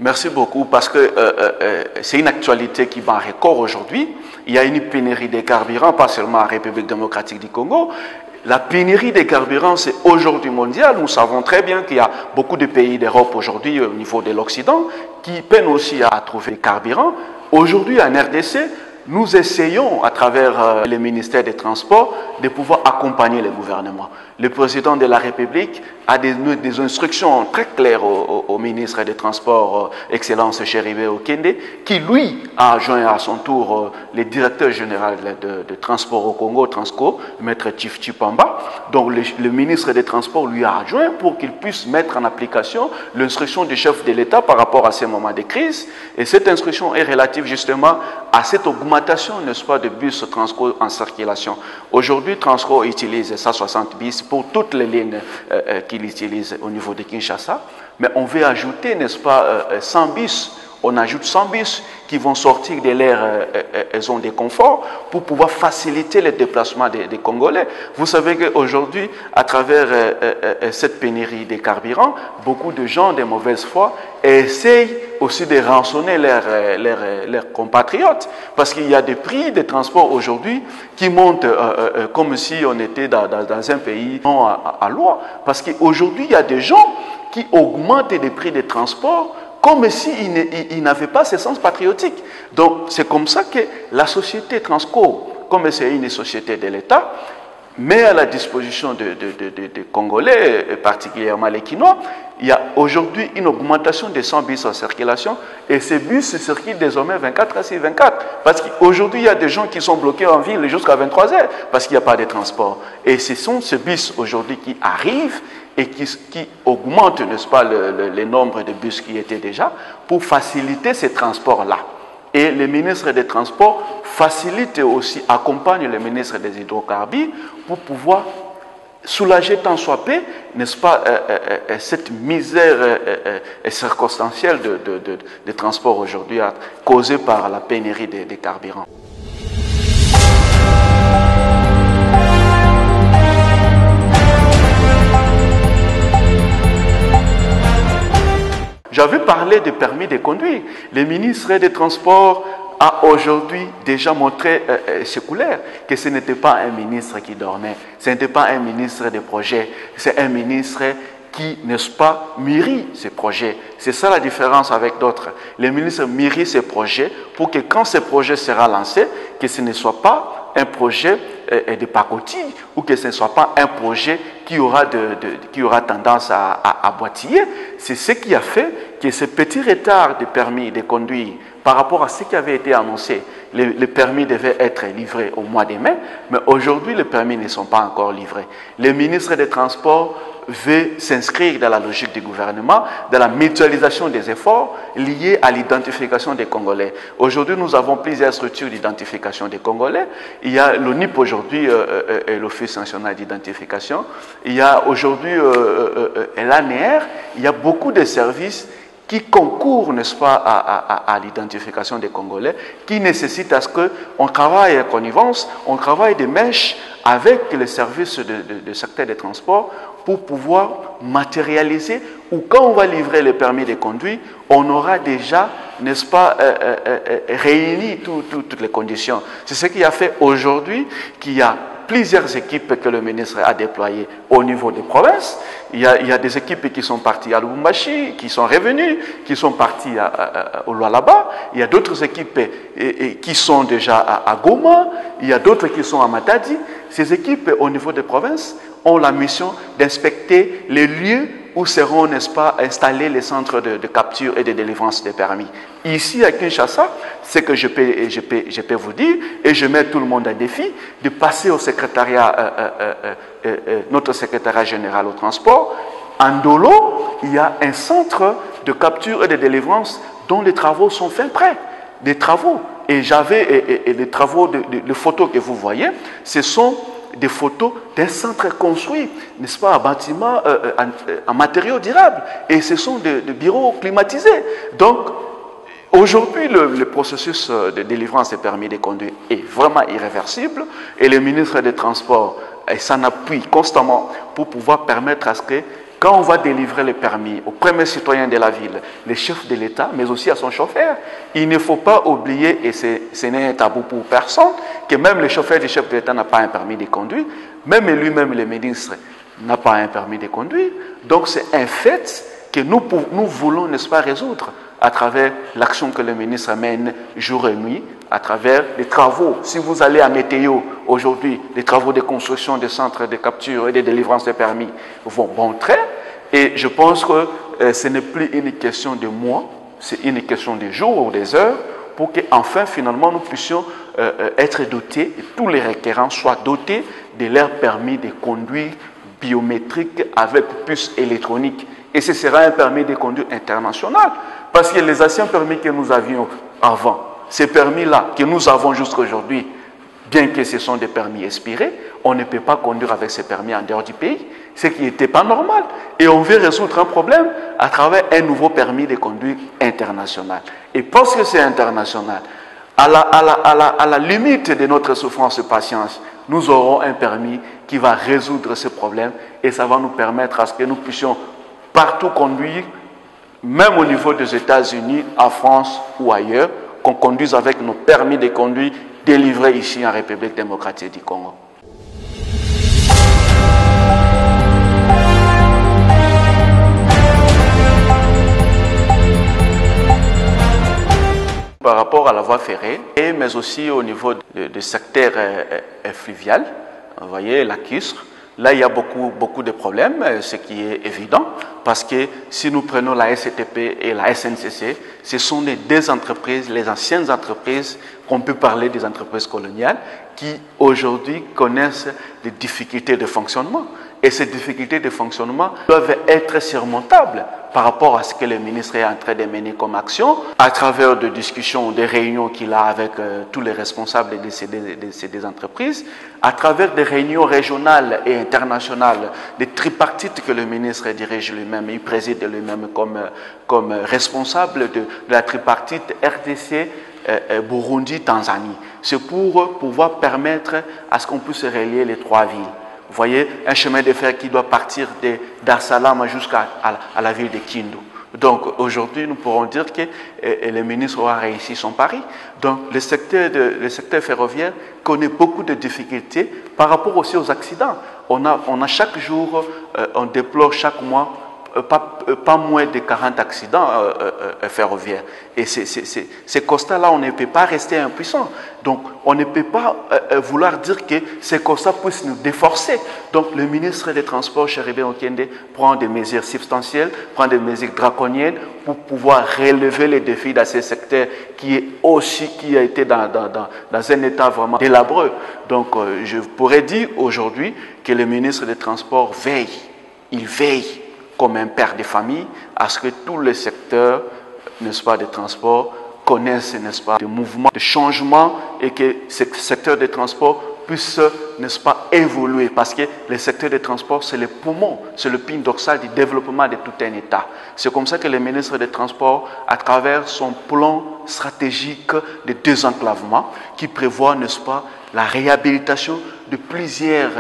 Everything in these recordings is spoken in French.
Merci beaucoup parce que c'est une actualité qui bat un record aujourd'hui. Il y a une pénurie des carburants, pas seulement en République démocratique du Congo. La pénurie des carburants, c'est aujourd'hui mondial. Nous savons très bien qu'il y a beaucoup de pays d'Europe aujourd'hui au niveau de l'Occident qui peinent aussi à trouver des carburants. Aujourd'hui, en RDC, nous essayons, à travers le ministère des Transports, de pouvoir accompagner le gouvernement. Le président de la République a des instructions très claires au ministre des Transports, Excellence Chéribé Okende, qui lui a joint à son tour le directeur général de Transport au Congo, Transco, Maître Tifti Pamba. Donc le ministre des Transports lui a adjoint pour qu'il puisse mettre en application l'instruction du chef de l'État par rapport à ces moments de crise. Et cette instruction est relative justement à cette augmentation, n'est-ce pas, de bus Transco en circulation. Aujourd'hui, Transco utilise 160 bus pour toutes les lignes qu'il utilise au niveau de Kinshasa. Mais on veut ajouter, n'est-ce pas, 100 bus. On ajoute 100 bus qui vont sortir de leur zone de confort pour pouvoir faciliter le déplacement des Congolais. Vous savez qu'aujourd'hui, à travers cette pénurie des carburants, beaucoup de gens de mauvaise foi essayent aussi de rançonner leurs compatriotes parce qu'il y a des prix de transport aujourd'hui qui montent comme si on était dans un pays non à loi. Parce qu'aujourd'hui, il y a des gens qui augmentent les prix des transports comme s'ils n'avaient pas ce sens patriotique. Donc, c'est comme ça que la société Transco, comme c'est une société de l'État, met à la disposition des Congolais, et particulièrement les Quinois, il y a aujourd'hui une augmentation de 100 bus en circulation et ces bus circulent désormais 24 heures sur 24. Parce qu'aujourd'hui, il y a des gens qui sont bloqués en ville jusqu'à 23 heures parce qu'il n'y a pas de transport. Et ce sont ces bus aujourd'hui qui arrivent et qui augmente, n'est-ce pas, le nombre de bus qui étaient déjà pour faciliter ces transports-là. Et le ministre des Transports facilite aussi, accompagne le ministre des Hydrocarbures pour pouvoir soulager tant soit peu, n'est-ce pas, cette misère circonstancielle de transport aujourd'hui causée par la pénurie des carburants. J'avais parlé des permis de conduire. Le ministre des Transports a aujourd'hui déjà montré ses couleurs, que ce n'était pas un ministre qui dormait, ce n'était pas un ministre de projet, c'est un ministre qui, n'est-ce pas, mûrit ses projets. C'est ça la différence avec d'autres. Le ministre mûrit ses projets pour que quand ce projet sera lancé, que ce ne soit pas un projet de pacotille ou que ce ne soit pas un projet qui aura tendance à boitiller. C'est ce qui a fait que ce petit retard de permis de conduire par rapport à ce qui avait été annoncé, les permis devaient être livrés au mois de mai, mais aujourd'hui les permis ne sont pas encore livrés. Le ministre des Transports veut s'inscrire dans la logique du gouvernement, dans la mutualisation des efforts liés à l'identification des Congolais. Aujourd'hui, nous avons plusieurs structures d'identification des Congolais. Il y a l'ONIP aujourd'hui, l'Office national d'identification. Il y a aujourd'hui l'ANR. Il y a beaucoup de services qui concourent, n'est-ce pas, à l'identification des Congolais, qui nécessitent à ce qu'on travaille en connivence, on travaille des mèches avec les services de secteur des transports pour pouvoir matérialiser, ou quand on va livrer le permis de conduire, on aura déjà, n'est-ce pas, réuni toutes les conditions. C'est ce qui a fait aujourd'hui qu'il y a plusieurs équipes que le ministre a déployées au niveau des provinces. Il y a des équipes qui sont parties à Lubumbashi, qui sont revenues, qui sont parties au Lualaba. Il y a d'autres équipes qui sont déjà à Goma. Il y a d'autres qui sont à Matadi. Ces équipes au niveau des provinces ont la mission d'inspecter les lieux où seront, n'est-ce pas, installés les centres de capture et de délivrance des permis. Ici, à Kinshasa, ce que je peux vous dire, et je mets tout le monde à défi, de passer au secrétariat, notre secrétariat général au transport. En Dolo, il y a un centre de capture et de délivrance dont les travaux sont faits prêts. Des travaux. Et j'avais les travaux, les photos que vous voyez, ce sont des photos d'un centre construit, n'est-ce pas, un bâtiment en matériaux durables. Et ce sont des bureaux climatisés. Donc, aujourd'hui, le processus de délivrance des permis de conduire est vraiment irréversible. Et le ministre des Transports s'en appuie constamment pour pouvoir permettre à ce que quand on va délivrer les permis aux premiers citoyens de la ville, les chefs de l'État, mais aussi à son chauffeur, il ne faut pas oublier, et ce n'est un tabou pour personne, que même le chauffeur du chef de l'État n'a pas un permis de conduire, même lui-même, le ministre, n'a pas un permis de conduire. Donc c'est un fait que nous voulons, n'est-ce pas, résoudre à travers l'action que le ministre mène jour et nuit, à travers les travaux. Si vous allez à Météo aujourd'hui, les travaux de construction des centres de capture et de délivrance de permis vont bon train. Et je pense que ce n'est plus une question de mois, c'est une question de jours ou des heures pour qu'enfin, finalement, nous puissions être dotés, et tous les requérants soient dotés de leur permis de conduire biométrique avec puce électronique. Et ce sera un permis de conduire international. Parce que les anciens permis que nous avions avant, ces permis-là que nous avons jusqu'à aujourd'hui, bien que ce sont des permis expirés, on ne peut pas conduire avec ces permis en dehors du pays, ce qui n'était pas normal. Et on veut résoudre un problème à travers un nouveau permis de conduire international. Et parce que c'est international, à la limite de notre souffrance et patience, nous aurons un permis qui va résoudre ce problème et ça va nous permettre à ce que nous puissions partout conduire, même au niveau des États-Unis, en France ou ailleurs, qu'on conduise avec nos permis de conduire délivrés ici en République démocratique du Congo. Par rapport à la voie ferrée, mais aussi au niveau du secteur fluvial, vous voyez, la Cusre, là il y a beaucoup de problèmes, ce qui est évident, parce que si nous prenons la SCTP et la SNCC, ce sont les deux entreprises, les anciennes entreprises, qu'on peut parler des entreprises coloniales, qui aujourd'hui connaissent des difficultés de fonctionnement. Et ces difficultés de fonctionnement doivent être surmontables par rapport à ce que le ministre est en train de mener comme action, à travers des discussions, des réunions qu'il a avec tous les responsables de ces entreprises, à travers des réunions régionales et internationales, des tripartites que le ministre dirige lui-même, il préside lui-même comme responsable de la tripartite RDC, Burundi, Tanzanie. C'est pour pouvoir permettre à ce qu'on puisse relier les trois villes. Vous voyez, un chemin de fer qui doit partir de Dar es Salaam jusqu'à la ville de Kindu. Donc aujourd'hui, nous pourrons dire que le ministre aura réussi son pari. Donc le secteur ferroviaire connaît beaucoup de difficultés par rapport aussi aux accidents. On a chaque jour, on déplore chaque mois pas moins de 40 accidents ferroviaires. Et ces constats-là, on ne peut pas rester impuissant. Donc, on ne peut pas vouloir dire que ces constats puissent nous déforcer. Donc, le ministre des Transports, Chéribé Okende, prend des mesures substantielles, prend des mesures draconiennes pour pouvoir relever les défis dans ce secteur qui a été dans un état vraiment délabreux. Donc, je pourrais dire aujourd'hui que le ministre des Transports veille, il veille comme un père de famille, à ce que tous les secteurs, n'est-ce pas, de transport connaissent, n'est-ce pas, des mouvements de changement et que ce secteur de transport puisse, n'est-ce pas, évoluer. Parce que le secteur de transport, c'est le poumon, c'est le pin dorsal du développement de tout un État. C'est comme ça que le ministre des Transports, à travers son plan stratégique de désenclavement, qui prévoit, n'est-ce pas, la réhabilitation de plusieurs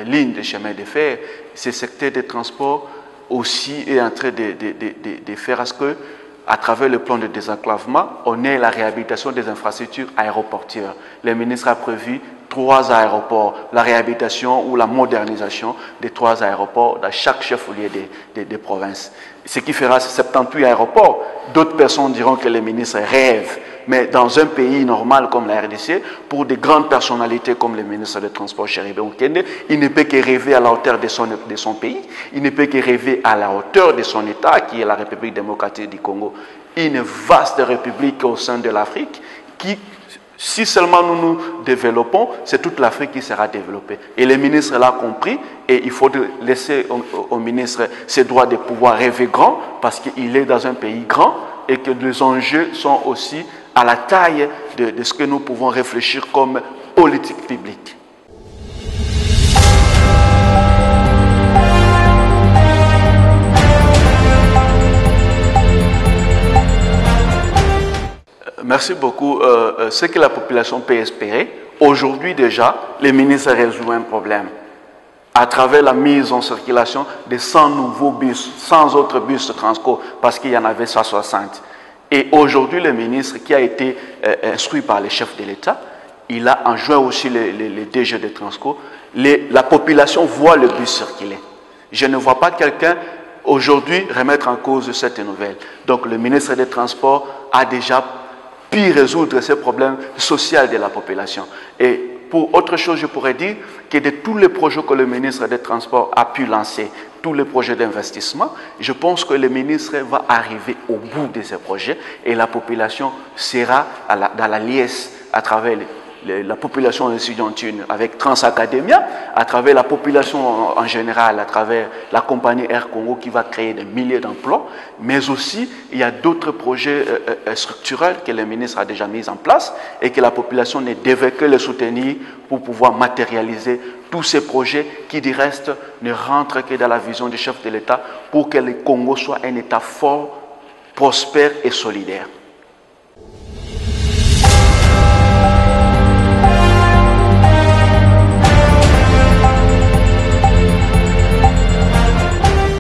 lignes de chemin de fer, ce secteur de transport aussi est en train de faire à ce que, à travers le plan de désenclavement, on ait la réhabilitation des infrastructures aéroportuaires. Le ministre a prévu 3 aéroports, la réhabilitation ou la modernisation des 3 aéroports dans chaque chef-lieu des provinces. Ce qui fera 78 aéroports. D'autres personnes diront que le ministre rêve. Mais dans un pays normal comme la RDC, pour des grandes personnalités comme le ministre des Transports, Chéribé Okende, il ne peut que rêver à la hauteur de son pays, il ne peut que rêver à la hauteur de son État, qui est la République démocratique du Congo, une vaste république au sein de l'Afrique, qui, si seulement nous nous développons, c'est toute l'Afrique qui sera développée. Et le ministre l'a compris, et il faut laisser au ministre ses droits de pouvoir rêver grand, parce qu'il est dans un pays grand, et que les enjeux sont aussi à la taille de ce que nous pouvons réfléchir comme politique publique. Merci beaucoup. Ce que la population peut espérer, aujourd'hui déjà, les ministres résout un problème. à travers la mise en circulation de 100 nouveaux bus, 100 autres bus de Transco, parce qu'il y en avait 160. Et aujourd'hui, le ministre qui a été instruit par les chefs de l'État, il a enjoint aussi les DG de Transco, la population voit le bus circuler. Je ne vois pas quelqu'un aujourd'hui remettre en cause cette nouvelle. Donc le ministre des Transports a déjà pu résoudre ces problèmes sociaux de la population. Et pour autre chose, je pourrais dire que de tous les projets que le ministre des Transports a pu lancer, tous les projets d'investissement, je pense que le ministre va arriver au bout de ces projets et la population sera dans la liesse à travers la population étudiantine avec Transacademia, à travers la population en général, à travers la compagnie Air Congo qui va créer des milliers d'emplois, mais aussi il y a d'autres projets structurels que le ministre a déjà mis en place et que la population ne devait que les soutenir pour pouvoir matérialiser tous ces projets qui, du reste, ne rentrent que dans la vision du chef de l'État pour que le Congo soit un État fort, prospère et solidaire.